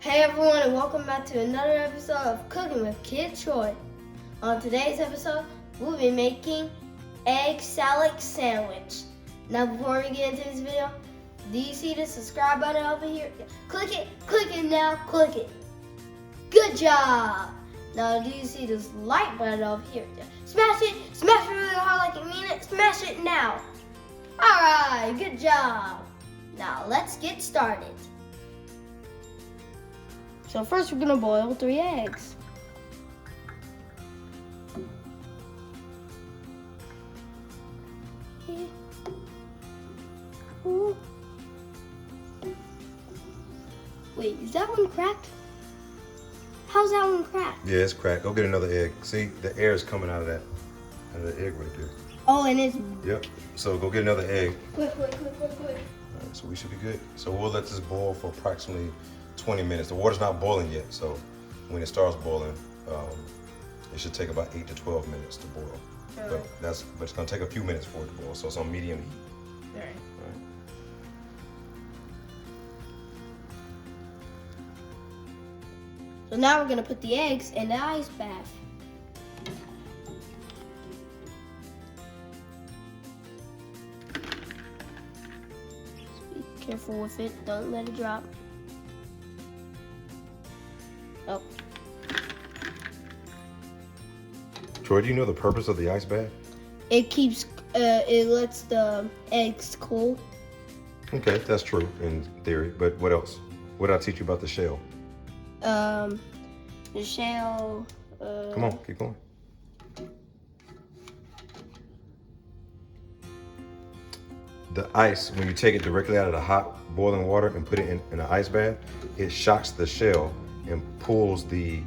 Hey everyone, and welcome back to another episode of Cooking with Kid Troy. On today's episode, we'll be making egg salad sandwich. Now before we get into this video, do you see the subscribe button over here? Click it now, click it. Good job! Now do you see this like button over here? Smash it really hard like you mean it, smash it now. Alright, good job. Now let's get started. So first we're gonna boil 3 eggs. Ooh. Wait, is that one cracked? How's that one cracked? Yeah, it's cracked. Go get another egg. See, the air is coming out of the egg right there. Oh, and it's... Yep. So go get another egg. Quick. All right, so we should be good. So we'll let this boil for approximately 20 minutes. The water's not boiling yet, so when it starts boiling, it should take about 8 to 12 minutes to boil. Right. But it's gonna take a few minutes for it to boil, so it's on medium heat. All right. So now we're gonna put the eggs in the ice bath. Just be careful with it, don't let it drop. Oh. Troy, do you know the purpose of the ice bath? It keeps, it lets the eggs cool. Okay, that's true in theory, but what else? What did I teach you about the shell? The shell, Come on, keep going. The ice, when you take it directly out of the hot boiling water and put it in an ice bath, it shocks the shell and pulls the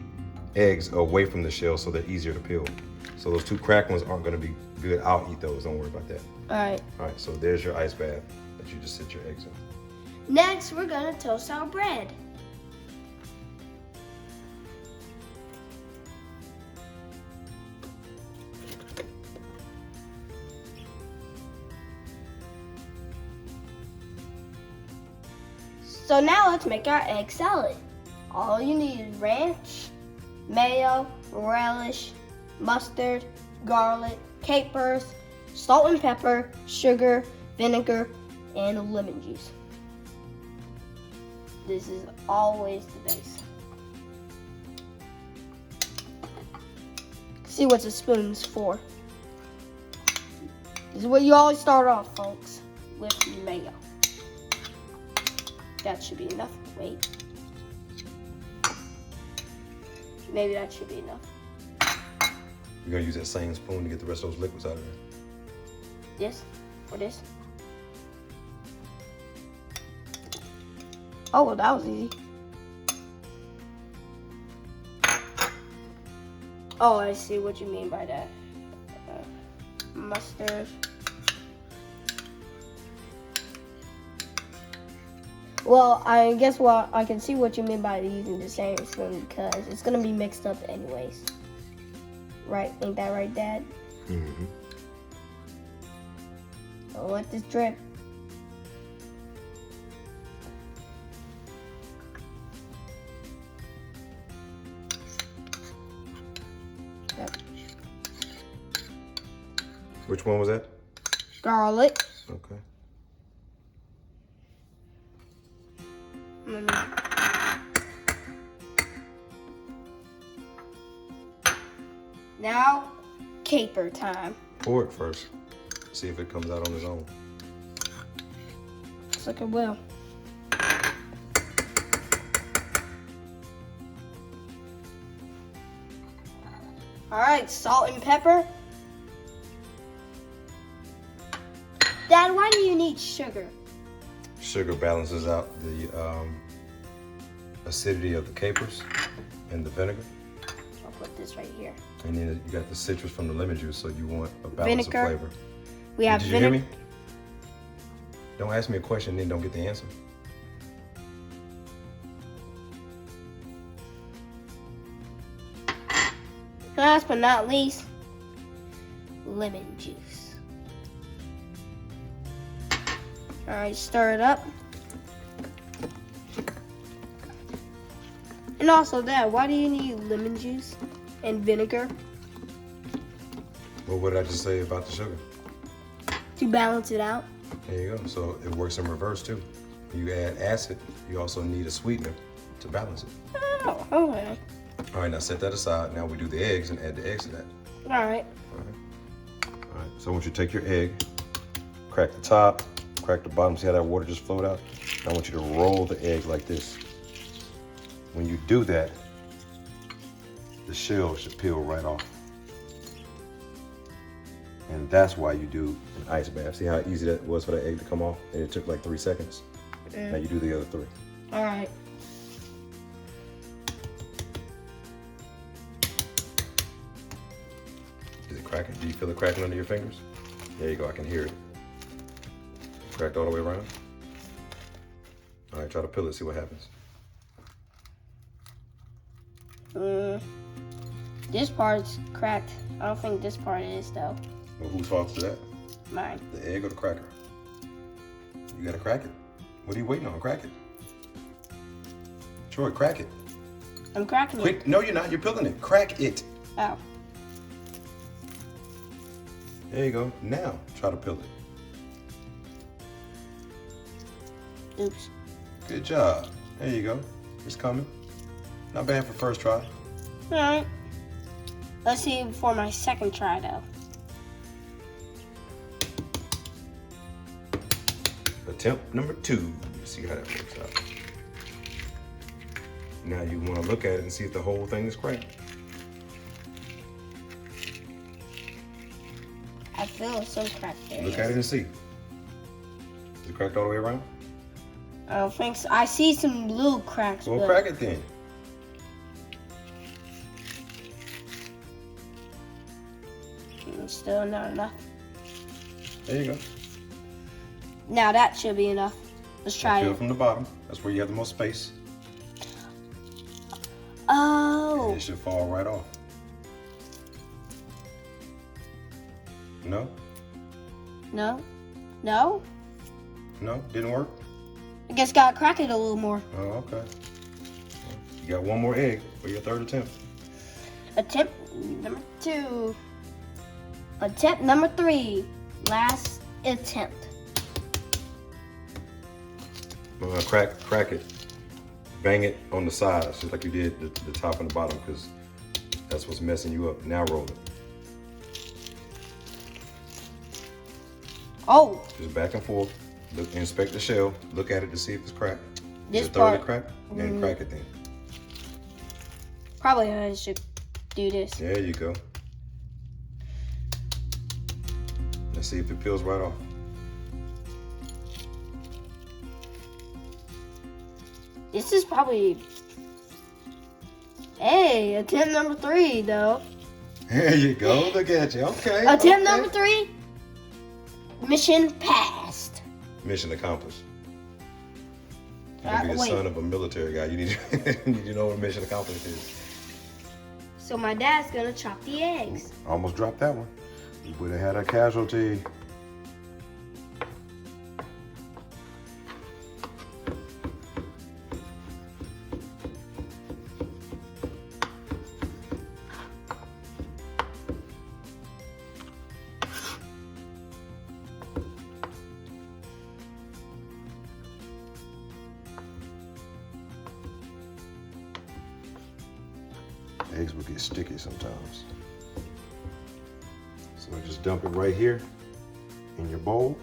eggs away from the shell so they're easier to peel. So those 2 cracked ones aren't gonna be good. I'll eat those, don't worry about that. All right. All right, so there's your ice bath that you just sit your eggs in. Next, we're gonna toast our bread. So now let's make our egg salad. All you need is ranch, mayo, relish, mustard, garlic, capers, salt and pepper, sugar, vinegar, and lemon juice. This is always the base. See what the spoon's for. This is what you always start off, folks, with mayo. That should be enough. Wait. Maybe that should be enough. You're gonna use that same spoon to get the rest of those liquids out of there. This or this? Oh, well, that was easy. Oh, I see what you mean by that. Mustard. Well, I guess what I can see what you mean by using the same spoon because it's gonna be mixed up anyways. Right? Ain't that right, Dad? Mm-hmm. Don't let this drip. Yep. Which one was that? Garlic. Okay. Now, caper time. Pour it first. See if it comes out on its own. Looks like it will. All right, salt and pepper. Dad, why do you need sugar? Sugar balances out the acidity of the capers and the vinegar. I'll put this right here. And then you got the citrus from the lemon juice, so you want a balance Vinegar. of flavor. We have Did you hear vinegar. me? Don't ask me a question, then don't get the answer. Last but not least, lemon juice. All right, stir it up. And also, Dad, why do you need lemon juice and vinegar? Well, what did I just say about the sugar? To balance it out. There you go. So it works in reverse too. You add acid, you also need a sweetener to balance it. Oh, okay. All right, now set that aside. Now we do the eggs and add the eggs to that. All right. All right. So once you take your egg, crack the top, crack the bottom. See how that water just flowed out? I want you to roll the egg like this. When you do that, the shell should peel right off. And that's why you do an ice bath. See how easy that was for that egg to come off? And it took like 3 seconds. Now you do the other 3. All right. Is it cracking? Do you feel it cracking under your fingers? There you go, I can hear it. Cracked all the way around. All right, try to peel it, see what happens. This part's cracked. I don't think this part is though. Well, whose fault is that? Mine. The egg or the cracker? You gotta crack it. What are you waiting on? Crack it. Troy, crack it. I'm cracking it. Quick, no you're not, you're peeling it. Crack it. Oh. There you go. Now, try to peel it. Oops. Good job. There you go. It's coming. Not bad for first try. All right. Let's see for my second try though. Attempt number 2. See how that works out. Now you want to look at it and see if the whole thing is cracked. I feel so cracked there. Look at it and see. Is it cracked all the way around? I don't think so. I see some little cracks. Well, but crack it then. it's still not enough. There you go. Now that should be enough. Let's try Peel it. from the bottom. That's where you have the most space. Oh. And it should fall right off. No? No. No. No? Didn't work? I guess gotta crack it a little more. Oh, okay. You got one more egg for your third attempt. Attempt number 2. Attempt number 3. Last attempt. Crack it. Bang it on the sides, just like you did the top and the bottom, because that's what's messing you up. Now roll it. Oh. Just back and forth. Look, inspect the shell. Look at it to see if it's cracked. This Is it thoroughly part. cracked? Then crack it then. Probably I should do this. There you go. Let's see if it peels right off. This is probably. Hey, attempt number 3 though. There you go. Look at you. Okay. Attempt okay. number 3. Mission passed. Mission accomplished. You're gonna be the Wait. son of a military guy. You need to know what mission accomplished is. So my dad's gonna chop the eggs. Almost dropped that one. You would have had a casualty. Eggs will get sticky sometimes. So just dump it right here in your bowl.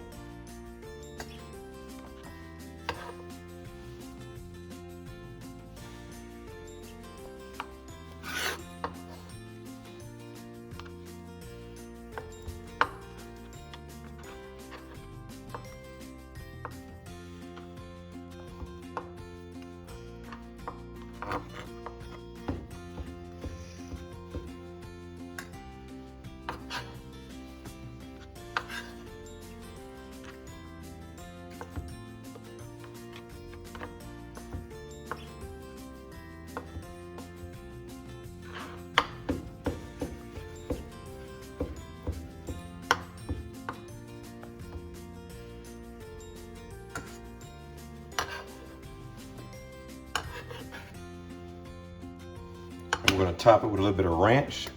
We're gonna top it with a little bit of ranch.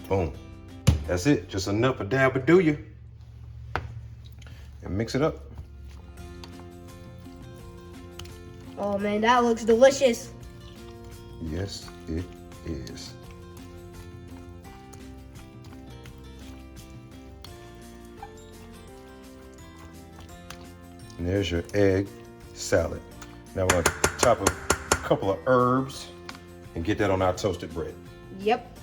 Boom. That's it. Just enough of dab do you. And mix it up. Oh man, that looks delicious. Yes, it is. And there's your egg salad. Now we're gonna chop a couple of herbs and get that on our toasted bread. Yep.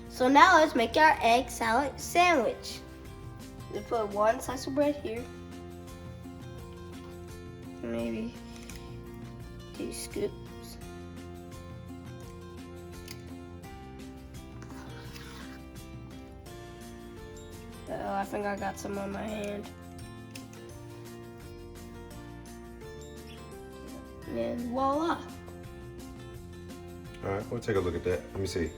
So now let's make our egg salad sandwich. We put one slice of bread here. Maybe 2 scoops. Oh, I think I got some on my hand. And voila. All right, we'll take a look at that. Let me see.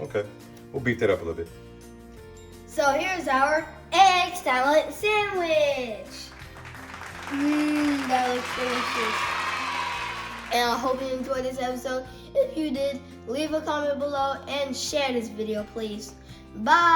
Okay, we'll beef that up a little bit. So here's our egg salad sandwich. That looks delicious. And I hope you enjoyed this episode. If you did, leave a comment below and share this video, please. Bye.